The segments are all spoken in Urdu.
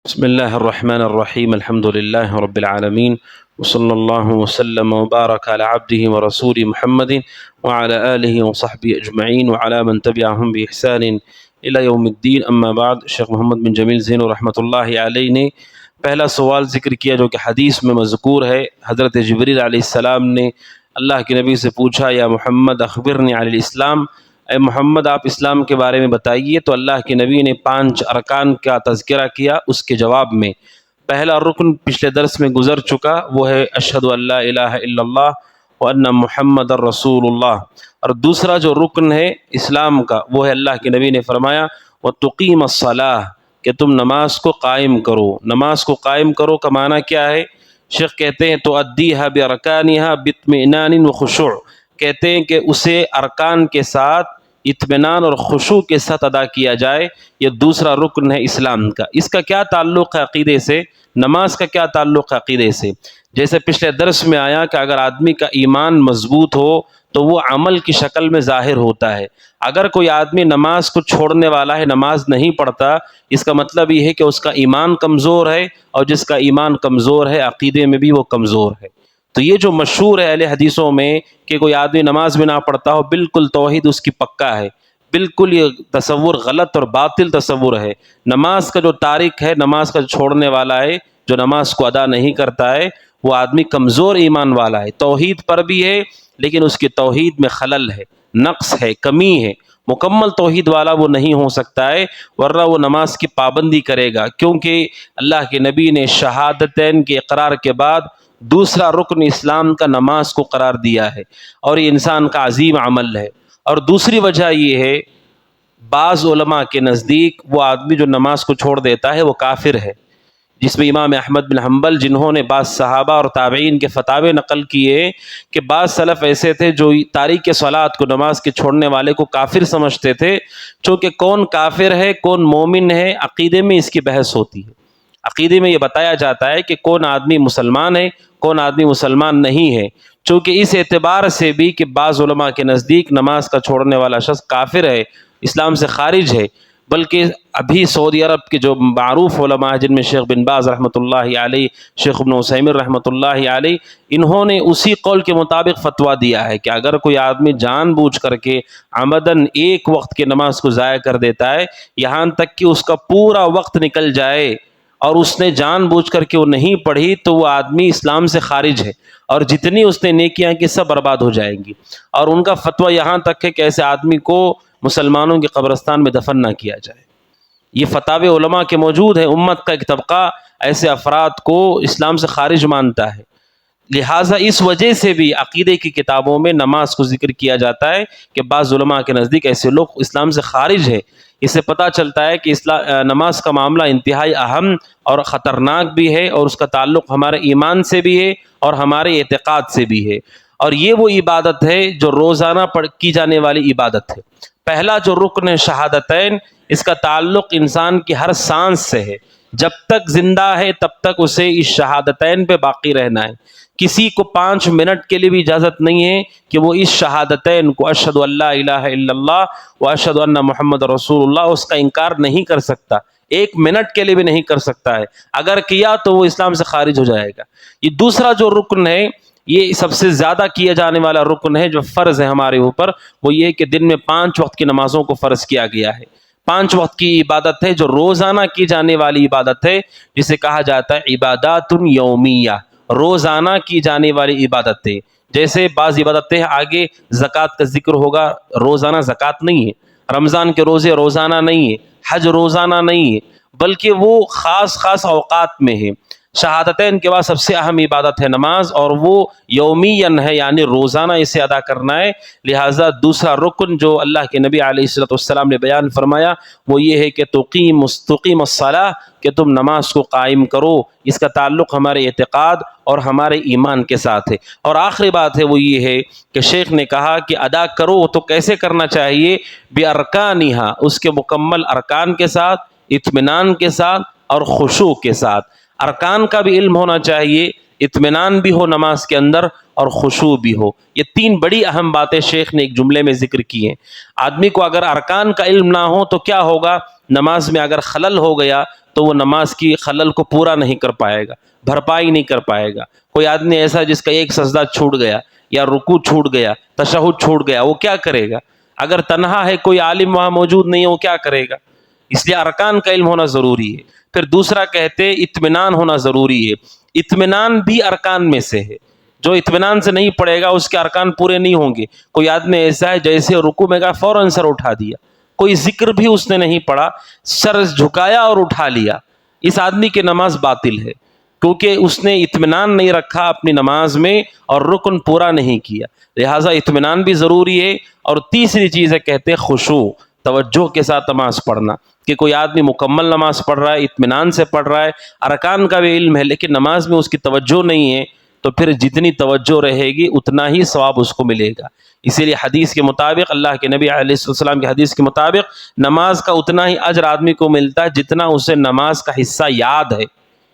بسم اللہ الرحمن الرحیم الحمد للہ رب العالمین وصلی اللہ وسلم وبارک علی عبدہ ورسولہ محمد وعلی آلہ وصحبہ اجمعین وعلی من تبعہم بإحسان الی یوم الدین. اما بعد. شیخ محمد بن جمیل زینو رحمۃ اللہ علیہ نے پہلا سوال ذکر کیا جو کہ حدیث میں مذکور ہے. حضرت جبریل علیہ السلام نے اللہ کے نبی سے پوچھا، یا محمد اخبرنی عن الاسلام، اے محمد آپ اسلام کے بارے میں بتائیے. تو اللہ کے نبی نے 5 ارکان کا تذکرہ کیا. اس کے جواب میں پہلا رکن پچھلے درس میں گزر چکا، وہ ہے اشہد ان لا الہ الا اللہ وان محمد الرسول اللہ. اور دوسرا جو رکن ہے اسلام کا وہ ہے اللہ کے نبی نے فرمایا وتقیم الصلاۃ، کہ تم نماز کو قائم کرو. نماز کو قائم کرو کا معنی کیا ہے؟ شیخ کہتے ہیں تو ادیھا بارکانھا باطمئنان وخشوع، کہتے ہیں کہ اسے ارکان کے ساتھ اطمینان اور خشوع کے ساتھ ادا کیا جائے. یہ دوسرا رکن ہے اسلام کا. اس کا کیا تعلق ہے عقیدے سے؟ نماز کا کیا تعلق ہے عقیدے سے؟ جیسے پچھلے درس میں آیا کہ اگر آدمی کا ایمان مضبوط ہو تو وہ عمل کی شکل میں ظاہر ہوتا ہے. اگر کوئی آدمی نماز کو چھوڑنے والا ہے، نماز نہیں پڑھتا، اس کا مطلب یہ ہے کہ اس کا ایمان کمزور ہے، اور جس کا ایمان کمزور ہے عقیدے میں بھی وہ کمزور ہے. تو یہ جو مشہور ہے اہل حدیثوں میں کہ کوئی آدمی نماز بھی نہ پڑھتا ہو، بالکل توحید اس کی پکا ہے. بالکل یہ تصور غلط اور باطل تصور ہے. نماز کا جو تارک ہے، نماز کا جو چھوڑنے والا ہے، جو نماز کو ادا نہیں کرتا ہے، وہ آدمی کمزور ایمان والا ہے. توحید پر بھی ہے لیکن اس کی توحید میں خلل ہے، نقص ہے، کمی ہے. مکمل توحید والا وہ نہیں ہو سکتا ہے، ورنہ وہ نماز کی پابندی کرے گا. کیونکہ اللہ کے نبی نے شہادتین کے اقرار کے بعد دوسرا رکن اسلام کا نماز کو قرار دیا ہے، اور یہ انسان کا عظیم عمل ہے. اور دوسری وجہ یہ ہے، بعض علماء کے نزدیک وہ آدمی جو نماز کو چھوڑ دیتا ہے وہ کافر ہے، جس میں امام احمد بن حنبل، جنہوں نے بعض صحابہ اور تابعین کے فتاوے نقل کیے کہ بعض سلف ایسے تھے جو تارک صلاۃ کو، نماز کے چھوڑنے والے کو کافر سمجھتے تھے. چونکہ کون کافر ہے کون مومن ہے عقیدے میں اس کی بحث ہوتی ہے. عقیدے میں یہ بتایا جاتا ہے کہ کون آدمی مسلمان ہے کون آدمی مسلمان نہیں ہے. چونکہ اس اعتبار سے بھی کہ بعض علماء کے نزدیک نماز کا چھوڑنے والا شخص کافر ہے، اسلام سے خارج ہے. بلکہ ابھی سعودی عرب کے جو معروف علماء ہیں، جن میں شیخ بن باز رحمۃ اللہ علیہ، شیخ ابن عثیمین رحمۃ اللہ علیہ، انہوں نے اسی قول کے مطابق فتویٰ دیا ہے کہ اگر کوئی آدمی جان بوجھ کر کے عمدن ایک وقت کی نماز کو ضائع کر دیتا ہے، یہاں تک کہ اس کا پورا وقت نکل جائے اور اس نے جان بوجھ کر کے وہ نہیں پڑھی، تو وہ آدمی اسلام سے خارج ہے، اور جتنی اس نے نیکیاں کی سب برباد ہو جائیں گی. اور ان کا فتویٰ یہاں تک ہے کہ ایسے آدمی کو مسلمانوں کے قبرستان میں دفن نہ کیا جائے. یہ فتاوے علماء کے موجود ہیں. امت کا ایک طبقہ ایسے افراد کو اسلام سے خارج مانتا ہے. لہٰذا اس وجہ سے بھی عقیدے کی کتابوں میں نماز کو ذکر کیا جاتا ہے کہ بعض علماء کے نزدیک ایسے لوگ اسلام سے خارج ہے. اس سے پتہ چلتا ہے کہ نماز کا معاملہ انتہائی اہم اور خطرناک بھی ہے، اور اس کا تعلق ہمارے ایمان سے بھی ہے اور ہمارے اعتقاد سے بھی ہے. اور یہ وہ عبادت ہے جو روزانہ کی جانے والی عبادت ہے. پہلا جو رکن ہے شہادتین، اس کا تعلق انسان کی ہر سانس سے ہے. جب تک زندہ ہے تب تک اسے اس شہادتین پہ باقی رہنا ہے. کسی کو 5 منٹ کے لیے بھی اجازت نہیں ہے کہ وہ اس شہادتین کو، اشہد ان لا الہ الا اللہ و اشہد ان محمد رسول اللہ، اس کا انکار نہیں کر سکتا. 1 منٹ کے لیے بھی نہیں کر سکتا ہے. اگر کیا تو وہ اسلام سے خارج ہو جائے گا. یہ دوسرا جو رکن ہے، یہ سب سے زیادہ کیا جانے والا رکن ہے جو فرض ہے ہمارے اوپر. وہ یہ کہ دن میں 5 وقت کی نمازوں کو فرض کیا گیا ہے. 5 وقت کی عبادت ہے جو روزانہ کی جانے والی عبادت ہے، جسے کہا جاتا ہے عبادات یومیہ، روزانہ کی جانے والی عبادتیں. جیسے بعض عبادتیں آگے زکوٰۃ کا ذکر ہوگا، روزانہ زکوٰۃ نہیں ہے. رمضان کے روزے روزانہ نہیں ہے. حج روزانہ نہیں ہے، بلکہ وہ خاص اوقات میں ہے. شہادتین کے بعد سب سے اہم عبادت ہے نماز، اور وہ یومیاً ہے، یعنی روزانہ اسے ادا کرنا ہے. لہٰذا دوسرا رکن جو اللہ کے نبی علیہ الصلوۃ والسلام نے بیان فرمایا وہ یہ ہے کہ تقیم الصلاۃ، کہ تم نماز کو قائم کرو. اس کا تعلق ہمارے اعتقاد اور ہمارے ایمان کے ساتھ ہے. اور آخری بات ہے وہ یہ ہے کہ شیخ نے کہا کہ ادا کرو تو کیسے کرنا چاہیے؟ بارکانھا، اس کے مکمل ارکان کے ساتھ، اطمینان کے ساتھ اور خشوع کے ساتھ. ارکان کا بھی علم ہونا چاہیے، اطمینان بھی ہو نماز کے اندر اور خشوع بھی ہو۔ یہ تین بڑی اہم باتیں شیخ نے ایک جملے میں ذکر کی ہیں۔ آدمی کو اگر ارکان کا علم نہ ہو تو کیا ہوگا؟ نماز میں اگر خلل ہو گیا تو وہ نماز کی خلل کو پورا نہیں کر پائے گا، بھرپائی نہیں کر پائے گا۔ کوئی آدمی ایسا جس کا ایک سجدہ چھوٹ گیا یا رکوع چھوٹ گیا، تشہد چھوٹ گیا، وہ کیا کرے گا؟ اگر تنہا ہے، کوئی عالم وہاں موجود نہیں ہے، وہ کیا کرے گا؟ اس لیے ارکان کا علم ہونا ضروری ہے۔ پھر دوسرا کہتے اطمینان ہونا ضروری ہے۔ اطمینان بھی ارکان میں سے ہے۔ جو اطمینان سے نہیں پڑھے گا اس کے ارکان پورے نہیں ہوں گے۔ کوئی آدمی ایسا ہے جیسے رکوع میں گیا فوراً سر اٹھا دیا، کوئی ذکر بھی اس نے نہیں پڑھا، سر جھکایا اور اٹھا لیا، اس آدمی کی نماز باطل ہے، کیونکہ اس نے اطمینان نہیں رکھا اپنی نماز میں اور رکن پورا نہیں کیا۔ لہٰذا اطمینان بھی ضروری ہے۔ اور تیسری چیز ہے کہتے خشوع، توجہ کے ساتھ نماز پڑھنا، کہ کوئی آدمی مکمل نماز پڑھ رہا ہے، اطمینان سے پڑھ رہا ہے، ارکان کا بھی علم ہے، لیکن نماز میں اس کی توجہ نہیں ہے، تو پھر جتنی توجہ رہے گی اتنا ہی ثواب اس کو ملے گا۔ اسی لیے حدیث کے مطابق، اللہ کے نبی علیہ السلام کی حدیث کے مطابق، نماز کا اتنا ہی اجر آدمی کو ملتا ہے جتنا اسے نماز کا حصہ یاد ہے۔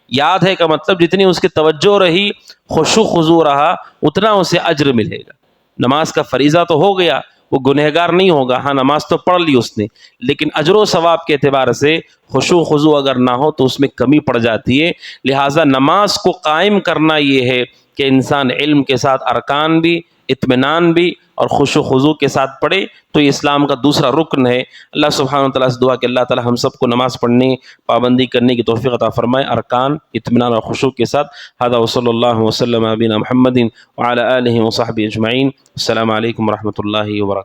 یاد ہے کا مطلب جتنی اس کی توجہ رہی، خشوع خضوع رہا، اتنا اسے اجر ملے گا۔ نماز کا فریضہ تو ہو گیا، وہ گنہگار نہیں ہوگا، ہاں نماز تو پڑھ لی اس نے، لیکن اجر و ثواب کے اعتبار سے خشوع خضوع اگر نہ ہو تو اس میں کمی پڑ جاتی ہے۔ لہٰذا نماز کو قائم کرنا یہ ہے کہ انسان علم کے ساتھ ارکان بھی، اطمینان بھی اور خشوع خضوع کے ساتھ پڑھے، تو یہ اسلام کا دوسرا رکن ہے۔ اللہ سبحانہ وتعالیٰ سے دعا کہ اللہ تعالیٰ ہم سب کو نماز پڑھنے، پابندی کرنے کی توفیق عطا فرمائے، ارکان، اطمینان اور خشوع کے ساتھ۔ ھذا وصلی اللہ وسلم علی نبینا محمد وعلی آلہ وصحبہ اجمعین۔ السلام علیکم ورحمۃ اللہ وبرکاتہ۔